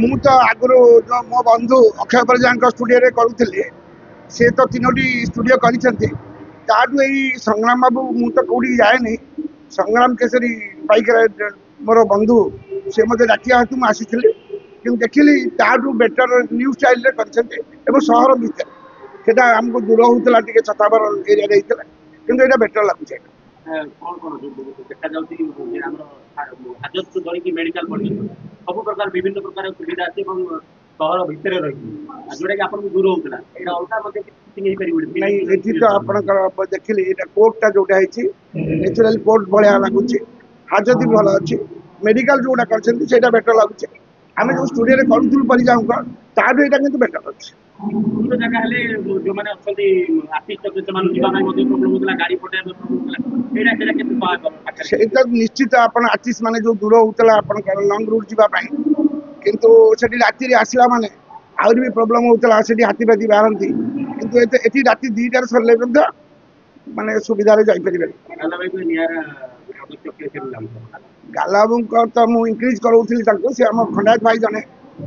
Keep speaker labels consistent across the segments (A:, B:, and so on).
A: ମୁଁ ତ ଆଗରୁ ଯୋଉ ମୋ ବନ୍ଧୁ ଅକ୍ଷୟ ପରିଜାଙ୍କ ଷ୍ଟୁଡିଓରେ କରୁଥିଲି, ସେ ତ 3ଟି ଷ୍ଟୁଡିଓ କରିଛନ୍ତି। ତାଠୁ ଏଇ ସଂଗ୍ରାମ ବାବୁ ମୁଁ ତ କୋଉଠିକି ଯାଏନି, ସଂଗ୍ରାମ କେଶରୀ ବାଇକ୍ ମୋର ବନ୍ଧୁ, ସେ ମୋତେ ଡାକିବା ହେତୁ ମୁଁ ଆସିଥିଲି। କିନ୍ତୁ ଦେଖିଲି ତାଠୁ ବେଟର ନ୍ୟୁ ଷ୍ଟାଇଲରେ କରିଛନ୍ତି ଏବଂ ସହର ଭିତରେ। ସେଟା ଆମକୁ ଦୂର ହଉଥିଲା, ଟିକେ ଛତାବର ଏରିଆରେ ହେଇଥିଲା, କିନ୍ତୁ ଏଇଟା ବେଟର ଲାଗୁଛି।
B: କଣ କଣ ଦେଖାଯାଉଛି ଯେ ଆମର ହାଜତରୁ ଧରିକି ମେଡିକାଲ ପର୍ଯ୍ୟନ୍ତ ସବୁ ପ୍ରକାର ବିଭିନ୍ନ ପ୍ରକାର ସୁବିଧା ଅଛି ଏବଂ ସହର ଭିତରେ ରହିଛି, ଯୋଉଟା କି ଆପଣଙ୍କୁ ଦୂର ହଉଥିଲା, ଏଇଟା ଅଲଗା ମଧ୍ୟ କିଛି ହେଇପାରିବନି।
A: ନାଇଁ, ଏଠି ତ ଆପଣଙ୍କର ଦେଖିଲି ଏଇଟା କୋର୍ଟଟା ଯୋଉଟା ହେଇଛି ନ୍ୟାଚୁରାଲ କୋର୍ଟ ଭଳିଆ ଲାଗୁଛି। ହାଜତ ବି ଭଲ ଅଛି। ମେଡିକାଲ ଯୋଉଟା କରିଛନ୍ତି ସେଇଟା ବେଟର ଲାଗୁଛି। ଆମେ ଯୋଉ ଷ୍ଟୁଡିଓରେ କରୁଥିଲୁ ପରିଜାଙ୍କ, ତାଠୁ ଏଇଟା କିନ୍ତୁ ବେଟର ଅଛି।
B: ଦୂର ଜାଗା ହେଲେ ଯୋଉମାନେ ଅଛନ୍ତି ଆର୍ଟିଷ୍ଟ ସେମାନଙ୍କୁ ଯିବା ପାଇଁ ମଧ୍ୟ ପ୍ରୋବ୍ଲେମ ହଉଥିଲା, ଗାଡି ପଠେଇବା ପ୍ରୋବ୍ଲେମ ହଉଥିଲା, ସେଇଟା କେତେ ପାଖରେ?
A: ସେଇଟା ନିଶ୍ଚିତ ଆପଣ ଆର୍ଟିଷ୍ଟ ମାନେ ଯୋଉ ଦୂର ହଉଥିଲା ଆପଣଙ୍କର ଲଙ୍ଗ ରୁଟ୍ ଯିବା ପାଇଁ, କିନ୍ତୁ ସେଠି ରାତିରେ ଆସିଲା ମାନେ ଆହୁରି ବି ପ୍ରୋବ୍ଲେମ ହଉଥିଲା। ସେଠି ହାତୀ ଫାତି ବାହାରନ୍ତି, କିନ୍ତୁ ଏଠି ରାତି 2ଟାରେ ସରିଲେ ମଧ୍ୟ ମାନେ ସୁବିଧାରେ ଯାଇପାରିବେନି। ଗାଲାବୁଙ୍କ ତ ମୁଁ ଇନକ୍ରିଜ କରାଉଥିଲି ତାଙ୍କୁ, ସେ ଆମ ଖଣ୍ଡାୟତ ଭାଇ ଜଣେ,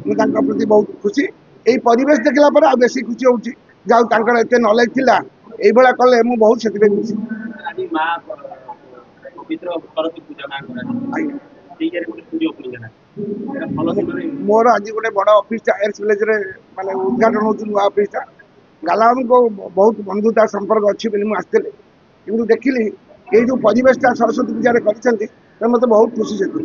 A: ମୁଁ ତାଙ୍କ ପ୍ରତି ବହୁତ ଖୁସି। ଏଇ ପରିବେଶ ଦେଖିଲା ପରେ ଆଉ ବେଶୀ ଖୁସି ହଉଛି, ଯାଉ ତାଙ୍କର ଏତେ ନଲେଜ ଥିଲା, ଏଇଭଳିଆ କଲେ ମୁଁ ବହୁତ ସେଥିପାଇଁ ଖୁସି। ମୋର ଆଜି ଗୋଟେ ବଡ ଅଫିସଟା ଏୟାର୍ସ ଭିଲେଜରେ ମାନେ ଉଦ୍ଘାଟନ ହଉଛି, ନୂଆ ଅଫିସଟା। ଗାଲାବୁଙ୍କ ବହୁତ ବନ୍ଧୁତା ସମ୍ପର୍କ ଅଛି ବୋଲି ମୁଁ ଆସିଥିଲି, କିନ୍ତୁ ଦେଖିଲି ଏଇ ଯୋଉ ପରିବେଶଟା ସରସ୍ୱତୀ ପୂଜାରେ କରିଛନ୍ତି, ମତେ ବହୁତ ଖୁସି ସେଥିରୁ।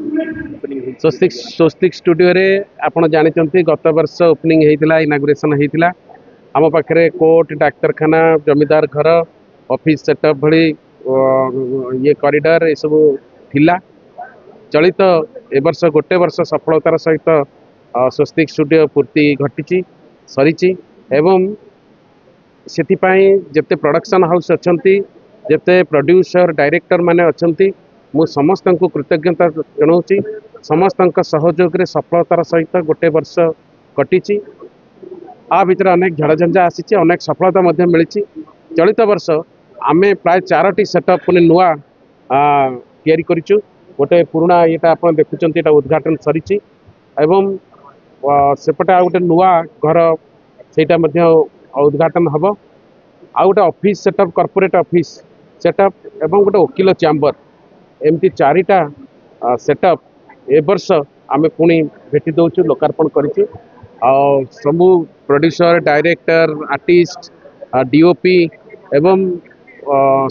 C: ସ୍ୱସ୍ତିକ ଷ୍ଟୁଡିଓରେ ଆପଣ ଜାଣିଛନ୍ତି ଗତ ବର୍ଷ ଓପନିଂ ହେଇଥିଲା, ଇନାଗୁରେସନ ହେଇଥିଲା। ଆମ ପାଖରେ କୋର୍ଟ, ଡାକ୍ତରଖାନା, ଜମିଦାର ଘର, ଅଫିସ ସେଟଅପ୍ ଭଳି ଇଏ କରିଡର ଏସବୁ ଥିଲା। ଚଳିତ ଏ ବର୍ଷ ଗୋଟେ ବର୍ଷ ସଫଳତାର ସହିତ ସ୍ୱସ୍ତିକ ଷ୍ଟୁଡିଓ ପୂର୍ତ୍ତି ଘଟିଛି, ସରିଛି ଏବଂ ସେଥିପାଇଁ ଯେତେ ପ୍ରଡକ୍ସନ ହାଉସ୍ ଅଛନ୍ତି, ଯେତେ ପ୍ରଡ୍ୟୁସର ଡାଇରେକ୍ଟର ମାନେ ଅଛନ୍ତି, ମୁଁ ସମସ୍ତଙ୍କୁ କୃତଜ୍ଞତା ଜଣାଉଛି। ସମସ୍ତଙ୍କ ସହଯୋଗରେ ସଫଳତାର ସହିତ ଗୋଟେ ବର୍ଷ କଟିଛି। ଆ ଭିତରେ ଅନେକ ଝଡ଼ଝଞ୍ଜା ଆସିଛି, ଅନେକ ସଫଳତା ମଧ୍ୟ ମିଳିଛି। ଚଳିତ ବର୍ଷ ଆମେ ପ୍ରାୟ 4ଟି ସେଟଅପ୍ ପୁଣି ନୂଆ ତିଆରି କରିଛୁ। ଗୋଟେ ପୁରୁଣା ଇଏଟା ଆପଣ ଦେଖୁଛନ୍ତି, ଏଇଟା ଉଦ୍ଘାଟନ ସରିଛି ଏବଂ ସେପଟେ ଆଉ ଗୋଟେ ନୂଆ ଘର, ସେଇଟା ମଧ୍ୟ ଉଦ୍ଘାଟନ ହେବ। ଆଉ ଗୋଟେ office setup, corporate office setup ଏବଂ ଗୋଟେ ଓକିଲ ଚ୍ୟାମ୍ବର, ଏମିତି 4ଟା ସେଟଅପ୍ ଏ ବର୍ଷ ଆମେ ପୁଣି ଭେଟି ଦେଉଛୁ, ଲୋକାର୍ପଣ କରିଛୁ। ଆଉ ସବୁ ପ୍ରଡ୍ୟୁସର, ଡାଇରେକ୍ଟର, ଆର୍ଟିଷ୍ଟ, ଡିଓପି ଏବଂ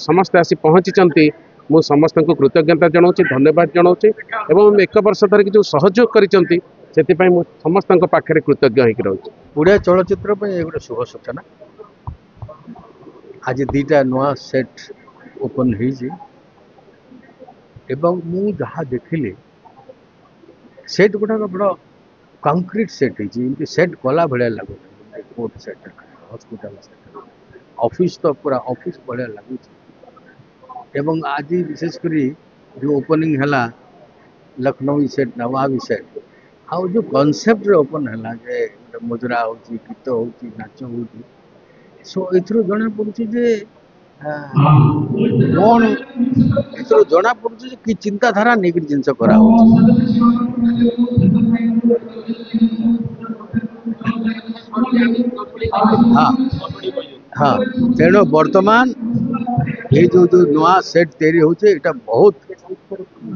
C: ସମସ୍ତେ ଆସି ପହଞ୍ଚିଛନ୍ତି। ମୁଁ ସମସ୍ତଙ୍କୁ କୃତଜ୍ଞତା ଜଣାଉଛି, ଧନ୍ୟବାଦ ଜଣାଉଛି ଏବଂ 1 ବର୍ଷ ଧରିକି ଯେଉଁ ସହଯୋଗ କରିଛନ୍ତି ସେଥିପାଇଁ ମୁଁ ସମସ୍ତଙ୍କ ପାଖରେ କୃତଜ୍ଞ ହେଇକି ରହୁଛି।
D: ଓଡ଼ିଆ ଚଳଚ୍ଚିତ୍ର ପାଇଁ ଏ ଗୋଟେ ଶୁଭ ସୂଚନା। ଆଜି 2ଟା ନୂଆ ସେଟ୍ ଓପନ୍ ହେଇଛି ଏବଂ ମୁଁ ଯାହା ଦେଖିଲି ସେଟ୍ ଗୁଡ଼ାକ ବଡ଼ କଂକ୍ରିଟ୍ ସେଟ୍ ହେଇଛି, ଏମିତି ସେଟ୍ କଲା ଭଳିଆ ଲାଗୁଛି। Court set, hospital set, office ତ ପୁରା ଅଫିସ୍ ଭଳିଆ ଲାଗୁଛି। ଏବଂ ଆଜି ବିଶେଷ କରି ଯେଉଁ ଓପନିଂ ହେଲା ଲକ୍ଷ୍ନୌ ସେଟ୍, ନବାବୀ ସେଟ୍, ଆଉ ଯେଉଁ କନସେପ୍ଟରେ ଓପନ୍ ହେଲା ଯେ ଗୋଟେ ମୁଦ୍ରା ହେଉଛି, ଗୀତ ହେଉଛି, ନାଚ ହେଉଛି, ସୋ ଏଥିରୁ ଜଣାପଡ଼ୁଛି ଯେ କ'ଣ ଏଥିରୁ ଜଣାପଡ଼ୁଛି ଯେ କି ଚିନ୍ତାଧାରା ନେଇକିରି ଜିନିଷ କରାହେଉଛି। ହଁ, ତେଣୁ ବର୍ତ୍ତମାନ এই ଯେଉଁ ନୂଆ ସେଟ୍ ତିଆରି ହେଉଛି, ଏଇଟା ବହୁତ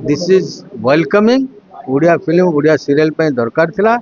D: this is welcoming. Odia film, Odia serial ପାଇଁ ଦରକାର ଥିଲା।